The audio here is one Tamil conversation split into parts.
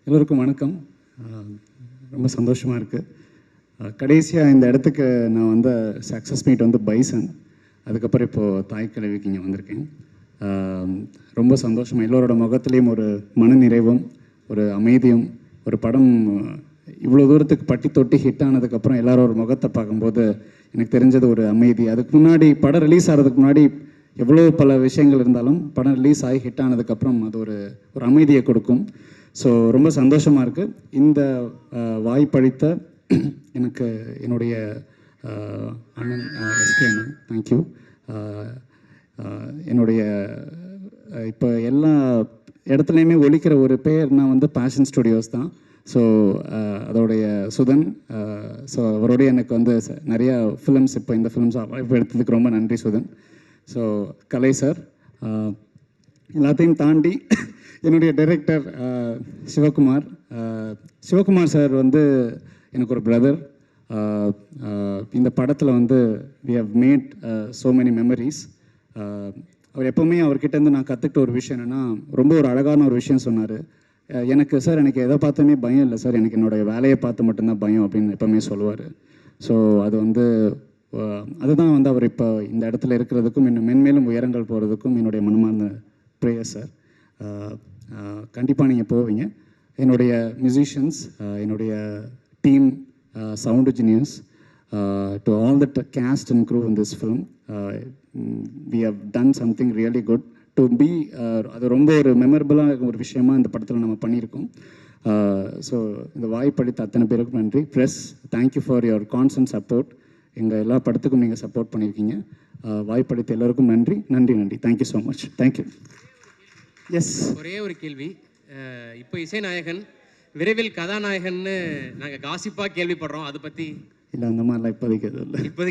எல்லோருக்கும் வணக்கம். ரொம்ப சந்தோஷமாக இருக்குது. கடைசியாக இந்த இடத்துக்கு நான் வந்த சக்ஸஸ் மீட் வந்து பைசன், அதுக்கப்புறம் இப்போது தாய் கிழவிக்கு இங்கே வந்திருக்கேன். ரொம்ப சந்தோஷமாக எல்லோரோட முகத்துலேயும் ஒரு மனநிறைவும் ஒரு அமைதியும், ஒரு படம் இவ்வளோ தூரத்துக்கு பட்டி தொட்டி ஹிட் ஆனதுக்கப்புறம் எல்லாரும் ஒரு முகத்தை பார்க்கும்போது எனக்கு தெரிஞ்சது ஒரு அமைதி. அதுக்கு முன்னாடி படம் ரிலீஸ் ஆகிறதுக்கு முன்னாடி எவ்வளோ பல விஷயங்கள் இருந்தாலும் படம் ரிலீஸ் ஆகி ஹிட் ஆனதுக்கப்புறம் அது ஒரு அமைதியை கொடுக்கும். ஸோ ரொம்ப சந்தோஷமாக இருக்குது. இந்த வாய்ப்பளித்த எனக்கு என்னுடைய அண்ணன் எஸ்கே அண்ணன் தேங்க்யூ. என்னுடைய இப்போ எல்லா இடத்துலையுமே ஒலிக்கிற ஒரு பேர்னால் வந்து பேஷன் ஸ்டுடியோஸ் தான். ஸோ அதோடைய சுதன், ஸோ அவரோடைய எனக்கு வந்து நிறையா ஃபிலிம்ஸ் இப்போ இந்த ஃபிலிம்ஸ் வாய்ப்பு எடுத்ததுக்கு ரொம்ப நன்றி சுதன். ஸோ கலை சார், எல்லாத்தையும் தாண்டி என்னுடைய டைரக்டர் சிவகுமார் சார் வந்து எனக்கு ஒரு பிரதர். இந்த படத்தில் வந்து we have made so many memories. அவர் எப்போவுமே அவர்கிட்டேருந்து நான் கற்றுக்கிட்ட ஒரு விஷயம் என்னென்னா, ரொம்ப ஒரு அழகான ஒரு விஷயம் சொன்னார். எனக்கு எதை பார்த்துமே பயம் இல்லை சார், எனக்கு என்னோடய வேலையை பார்த்து மட்டும்தான் பயம் அப்படின்னு எப்போவுமே சொல்லுவார். ஸோ அது வந்து அதுதான் வந்து அவர் இப்போ இந்த இடத்துல இருக்கிறதுக்கும் இன்னும் மென்மேலும் உயரங்கள் போகிறதுக்கும் என்னுடைய மனமார்ந்த ப்ரேயர் சார். கண்டிப்பாக நீங்கள் போவீங்க. என்னுடைய மியூசிஷியன்ஸ், என்னுடைய team, sound engineers, to all the cast and crew in this film, we have done something really good to be. அது ரொம்ப ஒரு மெமரபுளாக ஒரு விஷயமா இந்த படத்தில் நம்ம பண்ணியிருக்கோம். ஸோ இந்த வாய்ப்பளித்த அத்தனை பேருக்கும் நன்றி. Plus thank you for your constant support. எங்கள் எல்லா படத்துக்கும் நீங்கள் சப்போர்ட் பண்ணியிருக்கீங்க. வாய்ப்பளித்த எல்லோருக்கும் நன்றி. Thank you so much. Thank you. Yes, ஒரே ஒரு கேள்வி. இப்போ இசைநாயகன், விரைவில் கதாநாயகன்னு நாங்கள் காசிப்பாக கேள்விப்படுறோம், அதை பற்றி? இல்லை, அந்த மாதிரிலாம் இப்போதைக்கு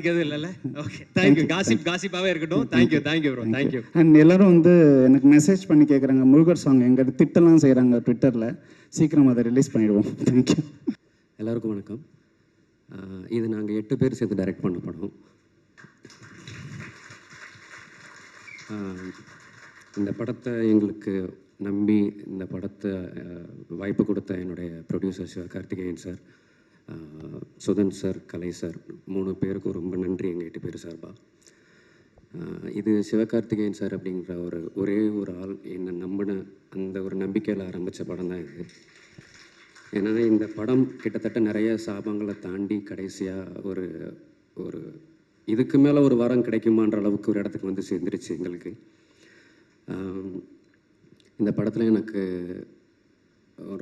எதுவும் இல்லைல்ல. Okay, thank you. காசிப்பாகவே இருக்கட்டும். Thank you bro, thank you. அண்ட் எல்லோரும் வந்து எனக்கு மெசேஜ் பண்ணி கேட்குறாங்க, முருகர் சாங் எங்கள் திட்டெல்லாம் செய்கிறாங்க ட்விட்டரில், சீக்கிரம் அதை ரிலீஸ் பண்ணிவிடுவோம். தேங்க்யூ. எல்லாருக்கும் வணக்கம். இது நாங்கள் 8 பேர் சேர்ந்து டைரக்ட் பண்ண படம். இந்த படத்தை எங்களுக்கு நம்பி இந்த படத்தை வாய்ப்பு கொடுத்த என்னுடைய producer Sivakarthikeyan sir, Sudhan sir, Kalai sir, 3 பேருக்கும் ரொம்ப நன்றி எங்கள் 8 பேர் சார்பாக. இது சிவகார்த்திகேயன் சார் அப்படிங்கிற ஒரே ஒரு ஆள் என்னை நம்பின அந்த ஒரு நம்பிக்கையில் ஆரம்பித்த படம் தான் இது. ஏன்னா இந்த படம் கிட்டத்தட்ட நிறைய சாபங்களை தாண்டி கடைசியாக ஒரு இதுக்கு மேலே ஒரு வாரம் கிடைக்குமான்ற அளவுக்கு ஒரு இடத்துக்கு வந்து சேர்ந்துருச்சு எங்களுக்கு. இந்த படத்தில் எனக்கு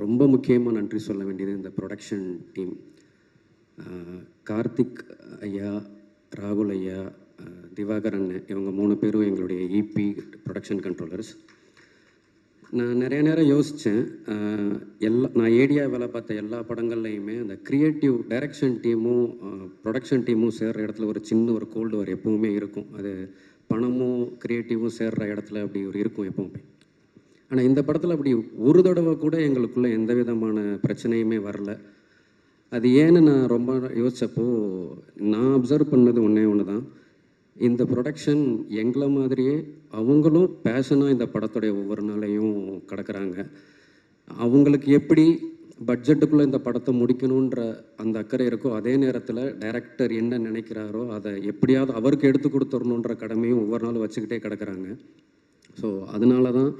ரொம்ப முக்கியமாக நன்றி சொல்ல வேண்டியது இந்த ப்ரொடக்ஷன் டீம். கார்த்திக் ஐயா, ராகுல் ஐயா, திவாகரன், இவங்க 3 பேரும் எங்களுடைய இபி ப்ரொடக்ஷன் கண்ட்ரோலர்ஸ். நான் நிறைய நேரம் யோசித்தேன், நான் ஏடியா வேலை பார்த்த எல்லா படங்கள்லையுமே அந்த க்ரியேட்டிவ் டைரக்ஷன் டீமும் ப்ரொடக்ஷன் டீமும் சேர்கிற இடத்துல ஒரு சின்ன ஒரு கோல்டு வார் எப்போவுமே இருக்கும். அது பணமும் க்ரியேட்டிவும் சேர்கிற இடத்துல அப்படி இருக்கும் எப்போவுமே. ஆனால் இந்த படத்தில் அப்படி ஒரு தடவை கூட எங்களுக்குள்ளே எந்த விதமான பிரச்சனையுமே வரல. அது ஏன்னு நான் ரொம்ப யோசித்தப்போ நான் அப்சர்வ் பண்ணது ஒன்று தான், இந்த ப்ரொடக்ஷன் எங்களை மாதிரியே அவங்களும் பேஷனாக இந்த படத்துடைய ஒவ்வொரு நாளையும் கிடக்கிறாங்க. அவங்களுக்கு எப்படி பட்ஜெட்டுக்குள்ளே இந்த படத்தை முடிக்கணுன்ற அந்த அக்கறை இருக்கோ, அதே நேரத்தில் டைரக்டர் என்ன நினைக்கிறாரோ அதை எப்படியாவது அவருக்கு எடுத்து கொடுத்துடணுன்ற கடமையும் ஒவ்வொரு நாளும் வச்சுக்கிட்டே கிடக்கிறாங்க. ஸோ அதனால தான்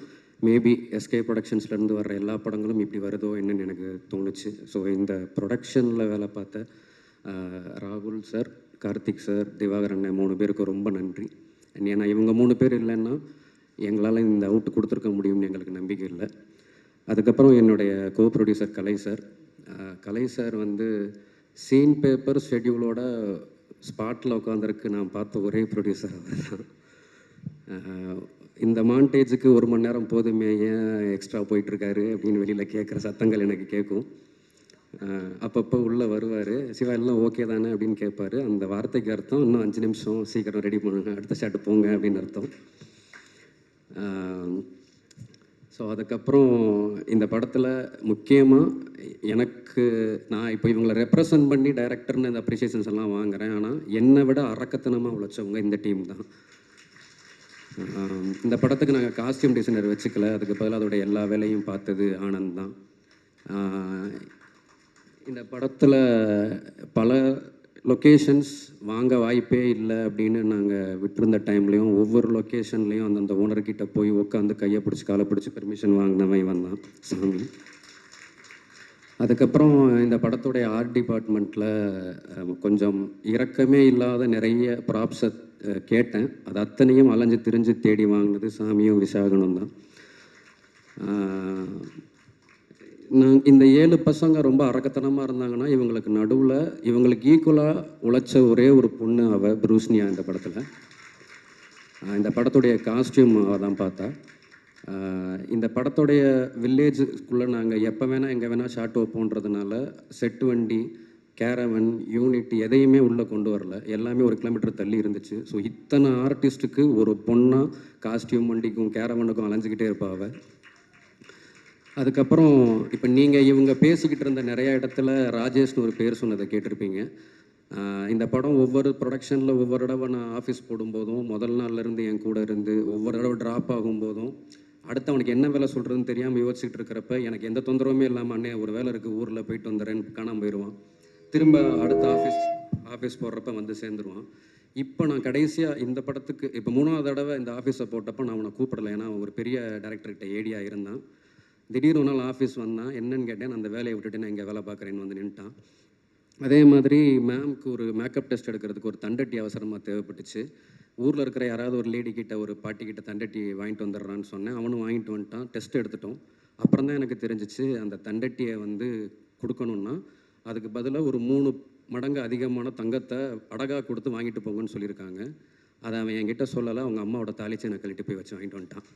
மேபி எஸ்கே ப்ரொடக்ஷன்ஸ்லேருந்து வர்ற எல்லா படங்களும் இப்படி வருதோ என்னன்னு எனக்கு தோணுச்சு. ஸோ இந்த ப்ரொடக்ஷனில் வேலை பார்த்த ராகுல் சார், கார்த்திக் சார், திவாகரன் 3 பேருக்கு ரொம்ப நன்றி. ஏன்னா இவங்க 3 பேர் இல்லைன்னா எங்களால் இந்த அவுட் கொடுத்துருக்க முடியும்னு எங்களுக்கு நம்பிக்கை இல்லை. அதுக்கப்புறம் என்னுடைய கோ ப்ரொடியூசர் கலை சார் வந்து சீன் பேப்பர் ஷெட்யூலோட ஸ்பாட்டில் உட்காந்துருக்கு நான் பார்த்த ஒரே ப்ரொடியூசர் அவர் தான். இந்த மாண்டேஜுக்கு 1 மணி நேரம் போதுமே, ஏன் எக்ஸ்ட்ரா போயிட்டுருக்காரு அப்படின்னு வெளியில் கேட்குற சத்தங்கள் எனக்கு கேட்கும். அப்பப்போ உள்ளே வருவார், சிவா எல்லாம் ஓகே தானே அப்படின்னு கேட்பார். அந்த வார்த்தைக்கு அர்த்தம் இன்னும் 5 நிமிஷம் சீக்கிரம் ரெடி பண்ணுங்க, அடுத்த ஷாட்டு போங்க அப்படின்னு அர்த்தம். ஸோ அதுக்கப்புறம் இந்த படத்தில் முக்கியமாக எனக்கு நான் இப்போ இவங்களை ரெப்ரசன்ட் பண்ணி டைரக்டர்னு இந்த அப்ரிசியேஷன்ஸ் எல்லாம் வாங்குகிறேன். ஆனால் என்னை விட அரக்கத்தனமாக உழைச்சவங்க இந்த டீம் தான். இந்த படத்துக்கு நாங்கள் காஸ்டியூம் டிசைனர் வச்சுக்கல, அதுக்கு பதிலாக அதோடைய எல்லா வேலையும் பார்த்தது ஆனந்த் தான். இந்த படத்தில் பல லொக்கேஷன்ஸ் வாங்க வாய்ப்பே இல்லை அப்படின்னு நாங்கள் விட்டிருந்த டைம்லேயும் ஒவ்வொரு லொக்கேஷன்லேயும் அந்தந்த ஓனர்கிட்ட போய் உட்காந்து கையை பிடிச்சி காலை பிடிச்சி பெர்மிஷன் வாங்கினவன் வந்தான் சாமி. அதுக்கப்புறம் இந்த படத்துடைய ஆர்ட் டிபார்ட்மெண்ட்டில் கொஞ்சம் இரக்கமே இல்லாத நிறைய ப்ராப்ஸை கேட்டேன். அது அத்தனையும் அலைஞ்சு திரிஞ்சு தேடி வாங்கினது சாமியும் விசாகனும் தான். நான் இந்த 7 பசங்க ரொம்ப அரக்கத்தனமாக இருந்தாங்கன்னா இவங்களுக்கு நடுவில் இவங்களுக்கு ஈக்குவலாக உழைச்ச ஒரே ஒரு பொண்ணு அவள் ப்ரூஸ்னியா. இந்த படத்தில் இந்த படத்துடைய காஸ்டியூம் அவள் தான் பார்த்தா. இந்த படத்துடைய வில்லேஜுக்குள்ளே நாங்கள் எப்போ வேணால் எங்கே வேணால் ஷார்ட் வைப்போன்றதுனால செட்டு வண்டி, கேரவன், யூனிட் எதையுமே உள்ளே கொண்டு வரல. எல்லாமே 1 கிலோமீட்டர் தள்ளி இருந்துச்சு. ஸோ இத்தனை ஆர்டிஸ்ட்டுக்கு ஒரு பொண்ணாக காஸ்டியூம் வண்டிக்கும் கேரவனுக்கும் அலைஞ்சிக்கிட்டே இருப்பாள். அதுக்கப்புறம் இப்போ நீங்கள் இவங்க பேசிக்கிட்டு இருந்த நிறையா இடத்துல ராஜேஷ்னு ஒரு பேர் சொன்னதை கேட்டிருப்பீங்க. இந்த படம் ஒவ்வொரு ப்ரொடக்ஷனில் ஒவ்வொரு தடவை நான் ஆஃபீஸ் போடும்போதும் முதல் நாள்லேருந்து என் கூட இருந்து ஒவ்வொரு தடவை ட்ராப் ஆகும்போதும் அடுத்து அவனுக்கு என்ன வேலை சொல்கிறதுன்னு தெரியாமல் யோசிச்சுட்டு இருக்கிறப்ப எனக்கு எந்த தொந்தரவுமே இல்லாமல் அண்ணே ஒரு வேலை இருக்குது ஊரில் போயிட்டு வந்துடுறேன்னு காணாமல் போயிடுவான். திரும்ப அடுத்த ஆஃபீஸ் போடுறப்ப வந்து சேர்ந்துருவான். இப்போ நான் கடைசியாக இந்த படத்துக்கு இப்போ 3ஆவது தடவை இந்த ஆஃபீஸை போட்டப்போ நான் அவனை கூப்பிடலை. ஏன்னா ஒரு பெரிய டேரக்டர்கிட்ட ஏடியாக இருந்தான். திடீர்னு ஒரு நாள் ஆஃபீஸ் வந்தான். என்னன்னு கேட்டேன். அந்த வேலையை விட்டுட்டு நான் இங்கே வேலை பார்க்குறேன்னு வந்து நின்ட்டான். அதே மாதிரி மேம்க்கு ஒரு மேக்கப் டெஸ்ட் எடுக்கிறதுக்கு ஒரு தண்டட்டி அவசரமாக தேவைப்பட்டுச்சு. ஊரில் இருக்கிற யாராவது ஒரு லேடி கிட்ட ஒரு பாட்டிக்கிட்ட தண்டட்டி வாங்கிட்டு வந்துடுறான்னு சொன்னேன். அவனும் வாங்கிட்டு வந்துட்டான். டெஸ்ட் எடுத்துட்டோம். அப்புறம் தான் எனக்கு தெரிஞ்சிச்சு அந்த தண்டட்டியை வந்து கொடுக்கணுன்னா அதுக்கு பதிலாக ஒரு 3 மடங்கு அதிகமான தங்கத்தை அடகாக கொடுத்து வாங்கிட்டு போங்கன்னு சொல்லியிருக்காங்க. அதை அவன் என்கிட்ட சொல்லலை. அவங்க அம்மாவோட தாளிச்சு நான் கழட்டி போய் வச்சு வாங்கிட்டு வந்துட்டான்.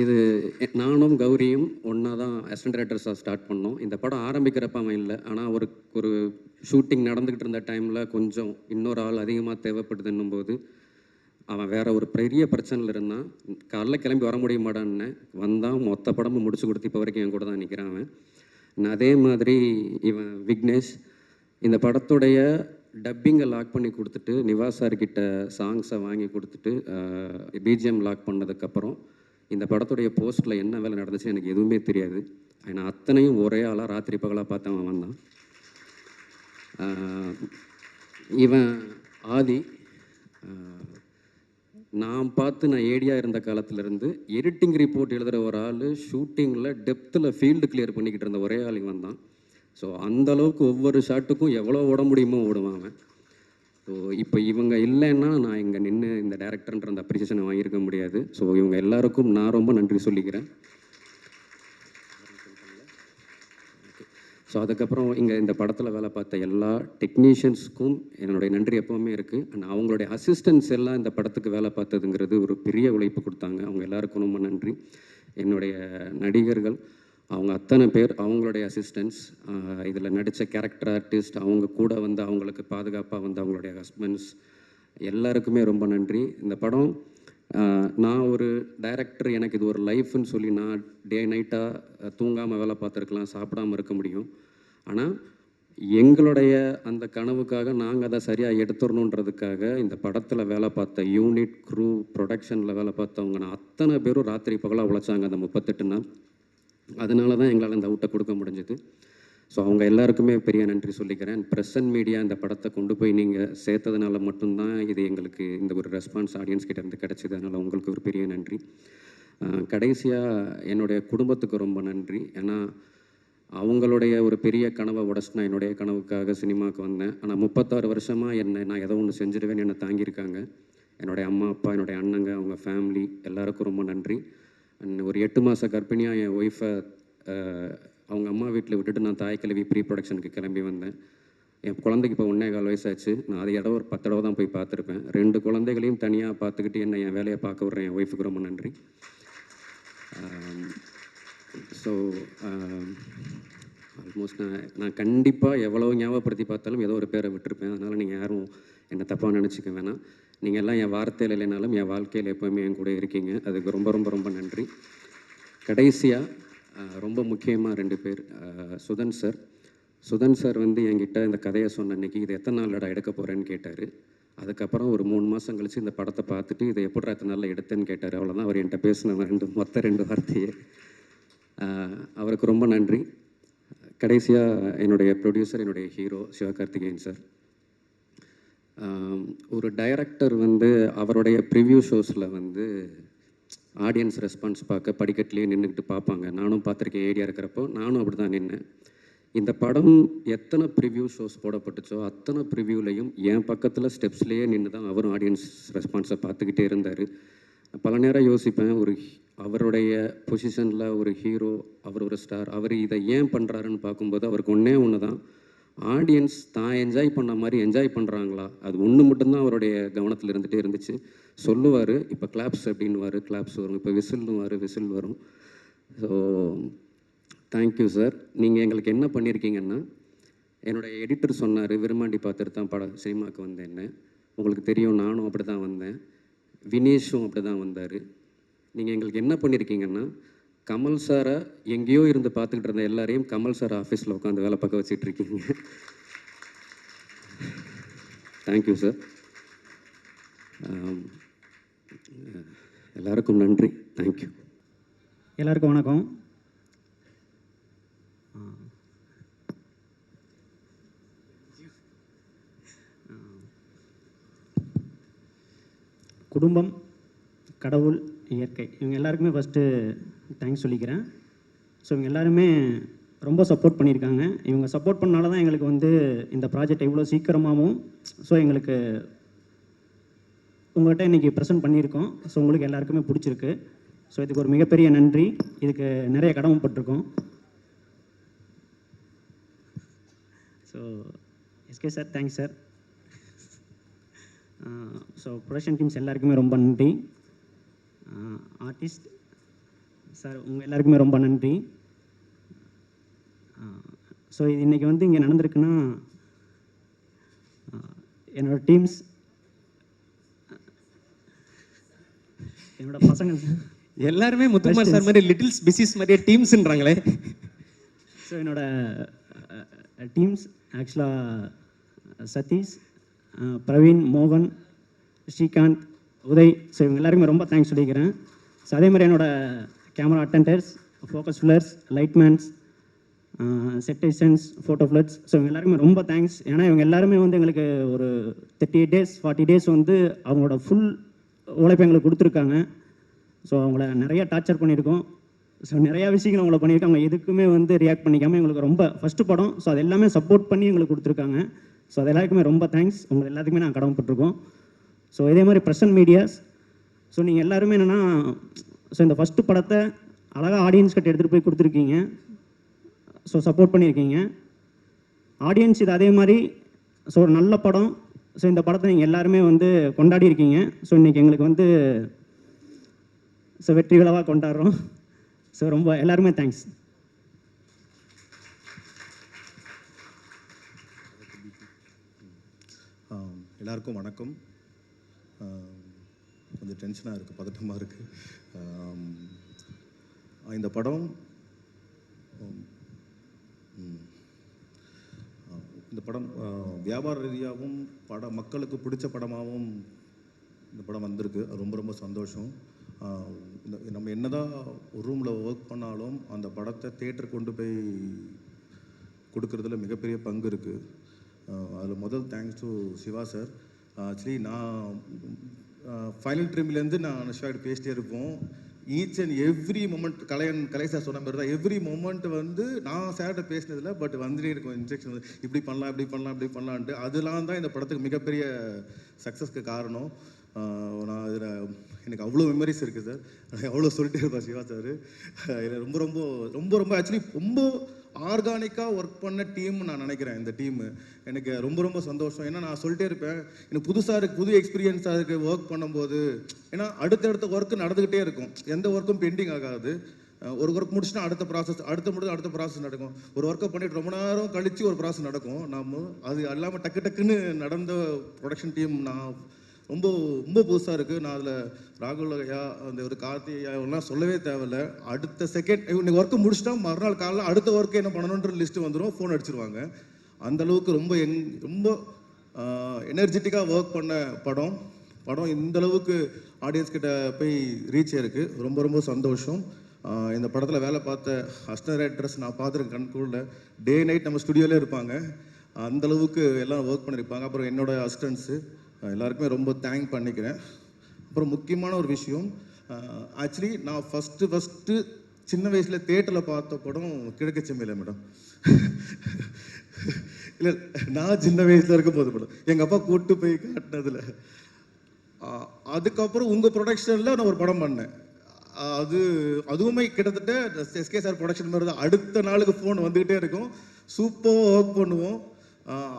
இது நானும் கௌரியும் ஒன்றா தான் அசிஸ்டன்ட் டைரக்டர்ஸாக ஸ்டார்ட் பண்ணோம். இந்த படம் ஆரம்பிக்கிறப்ப அவன் இல்லை. ஆனால் ஒரு ஷூட்டிங் நடந்துக்கிட்டு இருந்த டைமில் கொஞ்சம் இன்னொரு ஆள் அதிகமாக தேவைப்படுதுன்னும் போது அவன் வேற ஒரு பெரிய பிரச்சனையில் இருந்தான். காலைல கிளம்பி வர முடிய மாட்டான்னு வந்தான். மொத்த படமும் முடிச்சு கொடுத்து இப்போ வரைக்கும் என் கூட தான் நிற்கிறான் அவன். அதே மாதிரி இவன் விக்னேஷ் இந்த படத்துடைய டப்பிங்கை லாக் பண்ணி கொடுத்துட்டு நிவாஸ் சார்கிட்ட சாங்ஸை வாங்கி கொடுத்துட்டு பிஜிஎம் லாக் பண்ணதுக்கப்புறம் இந்த படத்துடைய போஸ்ட்டில் என்ன வேலை நடந்துச்சு எனக்கு எதுவுமே தெரியாது. ஆனால் அத்தனையும் ஒரே ஆளாக ராத்திரி பகலாக பார்த்தவன் வந்தான். இவன் ஆதி. நான் ஏடியாக இருந்த காலத்திலேருந்து எடிட்டிங் ரிப்போர்ட் எழுதுகிற ஒரு ஆள் ஷூட்டிங்கில் டெப்த்தில் ஃபீல்டு கிளியர் பண்ணிக்கிட்டு இருந்த ஒரே ஆள் இவன் தான். ஸோ அந்தளவுக்கு ஒவ்வொரு ஷாட்டுக்கும் எவ்வளோ ஓட முடியுமோ ஓடுவான் அவன். ஸோ இப்போ இவங்க இல்லைன்னா நான் இங்கே நின்று இந்த டேரக்டர்ன்ற அந்த அப்ரிசியேஷனை வாங்கியிருக்க முடியாது. ஸோ இவங்க எல்லாருக்கும் நான் ரொம்ப நன்றி சொல்லிக்கிறேன். ஸோ அதுக்கப்புறம் இங்கே இந்த படத்தில் வேலை பார்த்த எல்லா டெக்னீஷியன்ஸுக்கும் என்னுடைய நன்றி எப்போவுமே இருக்குது. அண்ட் அவங்களுடைய அசிஸ்டன்ஸ் எல்லாம் இந்த படத்துக்கு வேலை பார்த்ததுங்கிறது ஒரு பெரிய உழைப்பு கொடுத்தாங்க. அவங்க எல்லாருக்கும் ரொம்ப நன்றி. என்னுடைய நடிகர்கள் அவங்க அத்தனை பேர், அவங்களுடைய அசிஸ்டன்ஸ், இதில் நடித்த கேரக்டர் ஆர்டிஸ்ட், அவங்க கூட வந்து அவங்களுக்கு பாதுகாப்பாக வந்து அவங்களுடைய ஹஸ்பண்ட்ஸ் எல்லாருக்குமே ரொம்ப நன்றி. இந்த படம் நான் ஒரு டைரக்டர், எனக்கு இது ஒரு லைஃப்னு சொல்லி நான் டே நைட்டாக தூங்காமல் வேலை பார்த்துருக்கலாம், சாப்பிடாமல் இருக்க முடியும். ஆனால் எங்களுடைய அந்த கனவுக்காக நாங்கள் அதை சரியாக எடுத்துடணுன்றதுக்காக இந்த படத்தில் வேலை பார்த்த யூனிட், க்ரூ, ப்ரொடக்ஷனில் வேலை பார்த்தவங்க நான் அத்தனை பேரும் ராத்திரி பகலாக உழைச்சாங்க அந்த 38 நாள். அதனால தான் எங்களால் இந்த அவுட்டை கொடுக்க முடிஞ்சது. ஸோ அவங்க எல்லாருக்குமே பெரிய நன்றி சொல்லிக்கிறேன். ப்ரெஸ் அண்ட் மீடியா இந்த படத்தை கொண்டு போய் நீங்கள் சேர்த்ததுனால மட்டும்தான் இது எங்களுக்கு இந்த ஒரு ரெஸ்பான்ஸ் ஆடியன்ஸ் கிட்ட இருந்து கிடச்சிது. அதனால் உங்களுக்கு ஒரு பெரிய நன்றி. கடைசியாக என்னுடைய குடும்பத்துக்கு ரொம்ப நன்றி. ஏன்னா அவங்களுடைய ஒரு பெரிய கனவை உடச்சு நான் என்னுடைய கனவுக்காக சினிமாவுக்கு வந்தேன். ஆனால் 36 வருஷமாக நான் ஏதோ ஒன்று செஞ்சிடுவேன்னு என்னை தாங்கியிருக்காங்க. என்னுடைய அம்மா, அப்பா, என்னுடைய அண்ணங்க, அவங்க ஃபேமிலி எல்லாருக்கும் ரொம்ப நன்றி. ஒரு 8 மாத கர்ப்பிணியாக என் ஒய்ஃபை அவங்க அம்மா வீட்டில் விட்டுட்டு நான் தாய் கிழவி ப்ரீ ப்ரொடக்ஷனுக்கு கிளம்பி வந்தேன். என் குழந்தைக்கு இப்போ 1.25 வயசாச்சு. நான் அதை ஒரு 10 தடவை தான் போய் பார்த்துருப்பேன். 2 குழந்தைகளையும் தனியாக பார்த்துக்கிட்டு என்னை என் வேலையை பார்க்க விட்றேன் என் ஒய்ஃபுக்கு ரொம்ப நன்றி. ஸோ ஆல்மோஸ்ட் நான் கண்டிப்பாக எவ்வளோ ஞாபகப்படுத்தி பார்த்தாலும் ஏதோ ஒரு பேரை விட்டுருப்பேன். அதனால் நீங்கள் யாரும் என்னை தப்பாக நினச்சிக்க வேணாம். நீங்கள் எல்லாம் என் வார்த்தையில் இல்லைனாலும் என் வாழ்க்கையில் எப்போவுமே என் கூட இருக்கீங்க. அதுக்கு ரொம்ப ரொம்ப ரொம்ப நன்றி. கடைசியாக ரொம்ப முக்கியமாக 2 பேர். சுதன் சார் வந்து என்கிட்ட இந்த கதையை சொன்ன அன்றைக்கி இது எத்தனை நாளடா எடுக்க போகிறேன்னு கேட்டார். அதுக்கப்புறம் ஒரு 3 மாதம் கழித்து இந்த படத்தை பார்த்துட்டு இதை எப்படி எத்தனை நாளில் எடுத்தேன்னு கேட்டார். அவ்வளோதான் அவர் என்கிட்ட பேசின மொத்த 2 வார்த்தையே. அவருக்கு ரொம்ப நன்றி. கடைசியாக என்னுடைய ப்ரொடியூசர், என்னுடைய ஹீரோ சிவகார்த்திகேயன் சார். ஒரு டைரக்டர் வந்து அவருடைய ப்ரிவ்யூ ஷோஸில் வந்து ஆடியன்ஸ் ரெஸ்பான்ஸ் பார்க்க படிக்கட்டிலே நின்றுக்கிட்டு பார்ப்பாங்க. நானும் பார்த்துருக்கேன், ஏடியா இருக்கிறப்போ நானும் அப்படி தான் நின்னேன். இந்த படம் எத்தனை ப்ரிவ்யூ ஷோஸ் போடப்பட்டுச்சோ அத்தனை ப்ரிவ்யூலையும் என் பக்கத்தில் ஸ்டெப்ஸ்லேயே நின்று தான் அவரும் ஆடியன்ஸ் ரெஸ்பான்ஸை பார்த்துக்கிட்டே இருந்தார். பல நேரம் யோசிப்பேன், அவருடைய பொசிஷனில் ஒரு ஹீரோ, அவர் ஒரு ஸ்டார், அவர் இதை ஏன் பண்ணுறாருன்னு பார்க்கும்போது அவருக்கு ஒன்று தான், ஆடியன்ஸ் தான் என்ஜாய் பண்ண மாதிரி என்ஜாய் பண்ணுறாங்களா, அது ஒன்று மட்டும்தான் அவருடைய கவனத்தில் இருந்துகிட்டே இருந்துச்சு. சொல்லுவார், இப்போ கிளாப்ஸ் அப்படின்னுவார், கிளாப்ஸ் வரும், இப்போ விசில்னுவார், விசில் வரும். So thank you sir. நீங்கள் எங்களுக்கு என்ன பண்ணியிருக்கீங்கன்னா, என்னுடைய எடிட்டர் சொன்னார், விரும்மாண்டி பார்த்துட்டு தான் சினிமாவுக்கு வந்தேன்னு. உங்களுக்கு தெரியும், நானும் அப்படி தான் வந்தேன், வினேஷும் அப்படி தான் வந்தார். நீங்கள் எங்களுக்கு என்ன பண்ணியிருக்கீங்கன்னா, கமல் சாரை எங்கேயோ இருந்து பார்த்துக்கிட்டு இருந்த எல்லாரையும் கமல் சார் ஆஃபீஸில் உட்காந்து வேலை பார்க்க வச்சிட்ருக்கீங்க. Thank you sir. எல்லாருக்கும் நன்றி. தேங்க்யூ. எல்லாருக்கும் வணக்கம். குடும்பம், கடவுள், இயற்கை, இவங்க எல்லாருக்குமே ஃபஸ்ட்டு தேங்க்ஸ் சொல்லிக்கிறேன். ஸோ இவங்க எல்லாருமே ரொம்ப சப்போர்ட் பண்ணியிருக்காங்க. இவங்க சப்போர்ட் பண்ணனால தான் எங்களுக்கு வந்து இந்த ப்ராஜெக்ட் இவ்வளோ சீக்கிரமாகவும் எங்களுக்கு உங்கள்கிட்ட இன்றைக்கி ப்ரெசென்ட் பண்ணியிருக்கோம். ஸோ உங்களுக்கு எல்லாருக்குமே பிடிச்சிருக்கு. ஸோ இதுக்கு ஒரு மிகப்பெரிய நன்றி. இதுக்கு நிறைய கடமைப்பட்டிருக்கோம். So SK sir, thanks sir. So production teams எல்லாருக்குமே ரொம்ப நன்றி. ஆர்டிஸ்ட் சார், உங்கள் எல்லாருக்குமே ரொம்ப நன்றி. ஸோ இது இன்றைக்கி வந்து இங்கே நடந்திருக்குன்னா, என்னோடய டீம்ஸ், என்னோட பசங்க எல்லாருமே முத்துக்குமார் சார் மாதிரி லிட்டில்ஸ் பிசிஸ் மாதிரியே டீம்ஸ்ன்றாங்களே. ஸோ என்னோட டீம்ஸ் ஆக்சுவலாக சதீஷ், பிரவீன், மோகன், ஸ்ரீகாந்த், உதய், ஸோ இவங்க எல்லாருக்குமே ரொம்ப தேங்க்ஸ் சொல்லிக்கிறேன். ஸோ அதே மாதிரி என்னோடய camera attenders, focus fillers, lightmans, செட்டேஷன்ஸ், ஃபோட்டோ ஃபிளட்ஸ், ஸோ இவங்க எல்லாருக்குமே ரொம்ப தேங்க்ஸ். ஏன்னா இவங்க எல்லாருமே வந்து எங்களுக்கு ஒரு 38 days 40 days வந்து அவங்களோட ஃபுல் உழைப்பு எங்களுக்கு கொடுத்துருக்காங்க. ஸோ அவங்கள நிறைய டார்ச்சர் பண்ணியிருக்கோம். ஸோ நிறையா விஷயங்கள் அவங்கள பண்ணியிருக்காங்க. எதுக்குமே வந்து ரியாக்ட் பண்ணிக்காமல் எங்களுக்கு ரொம்ப ஃபஸ்ட்டு படம், ஸோ அது எல்லாமே சப்போர்ட் பண்ணி எங்களுக்கு கொடுத்துருக்காங்க. ஸோ அது எல்லாருக்குமே ரொம்ப தேங்க்ஸ். உங்கள் எல்லாத்துக்குமே நான் கடமைப்பட்டிருக்கோம். ஸோ இதே மாதிரி ப்ரெசன்ட் மீடியாஸ், ஸோ நீங்கள் எல்லாருமே என்னென்னா, ஸோ இந்த ஃபஸ்ட்டு படத்தை அழகாக ஆடியன்ஸ் கிட்ட எடுத்துகிட்டு போய் கொடுத்துருக்கீங்க. ஸோ சப்போர்ட் பண்ணியிருக்கீங்க. ஆடியன்ஸ் இது அதே மாதிரி, ஸோ ஒரு நல்ல படம். ஸோ இந்த படத்தை நீங்கள் எல்லாருமே வந்து கொண்டாடி இருக்கீங்க. ஸோ இன்றைக்கி எங்களுக்கு வந்து ஸோ வெற்றி விழாவாக கொண்டாடுறோம். ஸோ ரொம்ப எல்லாருமே தேங்க்ஸ். எல்லாருக்கும் வணக்கம். கொஞ்சம் டென்ஷனாக இருக்குது, பதட்டமாக இருக்குது. இந்த படம் வியாபார ரீதியாகவும் மக்களுக்கு பிடிச்ச படமாகவும் இந்த படம் வந்திருக்கு. அது ரொம்ப ரொம்ப சந்தோஷம். நம்ம என்னதான் ஒரு ரூமில் ஒர்க் பண்ணாலும் அந்த படத்தை தேட்டர் கொண்டு போய் கொடுக்கறதுல மிகப்பெரிய பங்கு இருக்குது. அதில் முதல் thanks to Siva sir. Actually நான் ஃபைனல் ட்ரீம்லேருந்து நான் சிவாகிட்ட பேசிட்டே இருப்போம். Each and every moment Kalai sir சொன்ன மாதிரி தான், எவ்ரி மொமெண்ட் வந்து நான் சார்கிட்ட பேசினதில்ல, பட் வந்துட்டே இருக்கும் இன்ஸ்ட்ரக்ஷன், இப்படி பண்ணலாம் இப்படி பண்ணலாம் இப்படி பண்ணலான்ட்டு. அதெல்லாம் தான் இந்த படத்துக்கு மிகப்பெரிய சக்ஸஸ்க்கு காரணம். நான் இதில் எனக்கு அவ்வளோ மெமரிஸ் இருக்குது சார். எவ்வளோ சொல்லிட்டே இருப்பேன் சிவா சார். இதில் ரொம்ப ரொம்ப ரொம்ப ரொம்ப ஆக்சுவலி ரொம்ப ஆர்கானிக்காக ஒர்க் பண்ண டீம் நான் நினைக்கிறேன். இந்த டீமு எனக்கு ரொம்ப ரொம்ப சந்தோஷம். ஏன்னா நான் சொல்லிட்டே இருப்பேன், எனக்கு புதுசாக இருக்குது, புது எக்ஸ்பீரியன்ஸாக இருக்குது ஒர்க் பண்ணும்போது. ஏன்னா அடுத்தடுத்த ஒர்க்கு நடந்துக்கிட்டே இருக்கும், எந்த ஒர்க்கும் பெண்டிங் ஆகாது. ஒரு ஒர்க் முடிச்சுன்னா அடுத்த ப்ராசஸ் நடக்கும். ஒரு ஒர்க்கை பண்ணிட்டு ரொம்ப நேரம் கழித்து ஒரு ப்ராசஸ் நடக்கும். அது இல்லாமல் டக்கு டக்குன்னு நடந்த ப்ரொடக்ஷன் டீம் நான் ரொம்ப ரொம்ப புதுசாக இருக்குது. நான் அதில் ராகுல் ஐயா, அந்த ஒரு கார்த்தி ஐயாவெல்லாம் சொல்லவே தேவையில்லை. அடுத்த செகண்ட் இன்னைக்கு ஒர்க்கு முடிச்சுட்டா மறுநாள் காலையில் அடுத்த ஒர்க்கு என்ன பண்ணணுன்ற லிஸ்ட்டு வந்துடும், ஃபோன் அடிச்சிருவாங்க. அந்தளவுக்கு ரொம்ப ரொம்ப எனர்ஜெட்டிக்காக ஒர்க் பண்ண படம் இந்த அளவுக்கு ஆடியன்ஸ் கிட்ட போய் ரீச் ஆயிருக்கு. ரொம்ப ரொம்ப சந்தோஷம். இந்த படத்தில் வேலை பார்த்த அசிஸ்டன்ட் டைரக்டர்ஸ் நான் பார்த்துருக்கேன் கண்கூட. டே நைட் நம்ம ஸ்டுடியோலே இருப்பாங்க. அந்தளவுக்கு எல்லாம் ஒர்க் பண்ணியிருப்பாங்க. அப்புறம் என்னோடய அசிஸ்டன்ஸு எல்லாருக்குமே ரொம்ப தேங்க் பண்ணிக்கிறேன். அப்புறம் முக்கியமான ஒரு விஷயம், ஆக்சுவலி நான் ஃபஸ்ட்டு சின்ன வயசில் தேட்டரில் பார்த்த படம் கிழக்கு செம்மையில் மேடம். இல்லை, நான் சின்ன வயசில் இருக்கும் போது படம் எங்கள் அப்பா கூப்பிட்டு போய் காட்டினதில். அதுக்கப்புறம் உங்கள் ப்ரொடக்ஷனில் நான் ஒரு படம் பண்ணேன். அதுவுமே கிட்டத்தட்ட எஸ்கே சார் ப்ரொடக்ஷன் மாதிரி தான். அடுத்த நாளுக்கு ஃபோன் வந்துக்கிட்டே இருக்கும். சூப்பராக ஒர்க் பண்ணுவோம்.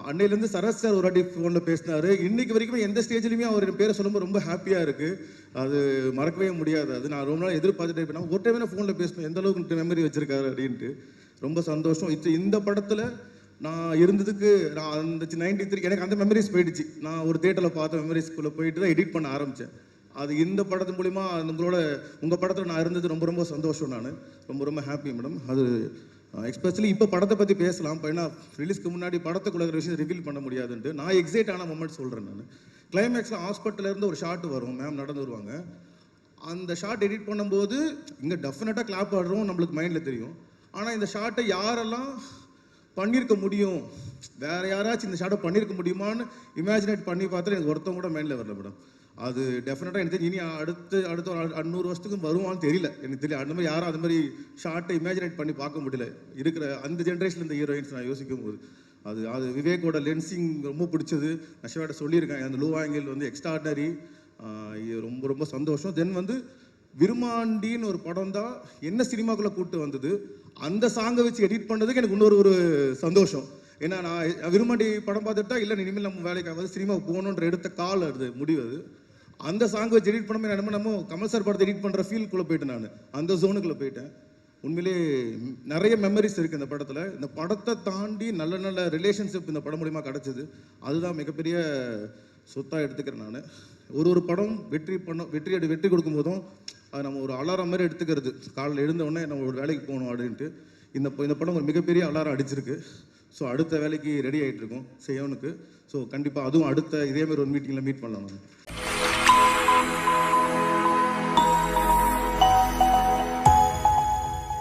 அன்னையிலேருந்து சரத் சார் ஒரு வாட்டி ஃபோனில் பேசினார். இன்றைக்கி வரைக்கும் எந்த ஸ்டேஜ்லையுமே அவர் பேரை சொல்லும்போது ரொம்ப ஹாப்பியாக இருக்குது. அது மறக்கவே முடியாது. அது நான் ரொம்ப நாள் எதிர்பார்த்துட்டே இருப்பேன். ஒரு டைம் ஃபோனில் பேசணும், எந்த அளவுக்கு மெமரி வச்சுருக்காரு அப்படின்ட்டு. ரொம்ப சந்தோஷம். இந்த படத்தில் நான் இருந்ததுக்கு நான் அந்த 93 எனக்கு அந்த மெமரிஸ் போயிடுச்சு. நான் ஒரு தேட்டரில் பார்த்த மெமரிஸ்குள்ளே போயிட்டு தான் எடிட் பண்ண ஆரம்பித்தேன். அது இந்த படத்து மூலிமா உங்கள் படத்தில் நான் இருந்தது ரொம்ப ரொம்ப சந்தோஷம். நான் ரொம்ப ரொம்ப ஹாப்பி மேடம். அது எஸ்பெஷலி இப்போ படத்தை பற்றி பேசலாம். ஏன்னா ரிலீஸ்க்கு முன்னாடி படத்துக்குள்ள விஷயம் ரிவீல் பண்ண முடியாதுன்ட்டு நான் எக்ஸைட் ஆன மொமெண்ட் சொல்கிறேன். நான் கிளைமேக்ஸில் ஹாஸ்பிட்டலேருந்து ஒரு ஷாட் வரும், மேம் நடந்து வருவாங்க. அந்த ஷாட் எடிட் பண்ணும்போது இங்கே டெஃபினட்டாக கிளாப் ஆடுறோம், நம்மளுக்கு மைண்டில் தெரியும். ஆனால் இந்த ஷாட்டை யாரெல்லாம் பண்ணியிருக்க முடியும், வேறு யாராச்சும் இந்த ஷாட்டை பண்ணியிருக்க முடியுமான்னு இமேஜினேட் பண்ணி பார்த்துட்டு எனக்கு ஒருத்தவங்க கூட மைண்டில் வரல மேடம். அது டெஃபினட்டாக எனக்கு தெரியும். இனி அடுத்த ஒரு 100 வருஷத்துக்கு வருவான்னு தெரியல, எனக்கு தெரியல. அந்த மாதிரி யாரும் அது மாதிரி ஷார்ட்டை இமேஜினேட் பண்ணி பார்க்க முடியல இருக்கிற அந்த ஜென்ரேஷனில் இந்த ஹீரோயின்ஸ். நான் யோசிக்கும் போது அது விவேக்கோட லென்சிங் ரொம்ப பிடிச்சது. நஷவாட்ட சொல்லியிருக்கேன், அந்த லோ ஆங்கிள் எக்ஸ்ட்ராடனரி. ரொம்ப ரொம்ப சந்தோஷம். தென் விருமாண்டின்னு ஒரு படம் தான் என்ன சினிமாக்குள்ளே கூப்பிட்டு வந்தது. அந்த சாங்கை வச்சு எடிட் பண்ணதுக்கு எனக்கு இன்னொரு சந்தோஷம். ஏன்னா நான் விருமாண்டி படம் பார்த்துட்டா இல்லை இனிமேல் நம்ம வேலைக்காக சினிமாவுக்கு போகணுன்ற எடுத்த கால் அது முடிவு. அது அந்த சாங்கை வச்சு எடிட் பண்ணும்போது நம்ம கமல் சார் படத்தை எடிட் பண்ணுற ஃபீல்டுக்குள்ளே போயிட்டேன். நான் அந்த ஜோனுக்குள்ளே போயிட்டேன். உண்மையிலே நிறைய மெமரிஸ் இருக்குது இந்த படத்தில். இந்த படத்தை தாண்டி நல்ல நல்ல ரிலேஷன்ஷிப் இந்த படம் மூலிமா கிடச்சிது. அதுதான் மிகப்பெரிய சொத்தாக எடுத்துக்கிறேன். நான் ஒரு படம் வெற்றி கொடுக்கும் போதும் அது நம்ம ஒரு அலாரம் மாதிரி எடுத்துக்கிறது. காலையில் எழுந்தவுடனே நம்ம ஒரு வேலைக்கு போகணும் அப்படின்ட்டு இந்த படம் ஒரு மிகப்பெரிய அலாரம் அடிச்சிருக்கு. ஸோ அடுத்த வேலைக்கு ரெடி ஆகிட்டு இருக்கோம் செய்யவனுக்கு. ஸோ கண்டிப்பாக அதுவும் அடுத்த இதேமாதிரி ஒரு மீட்டிங்கில் மீட் பண்ணலாம். நான்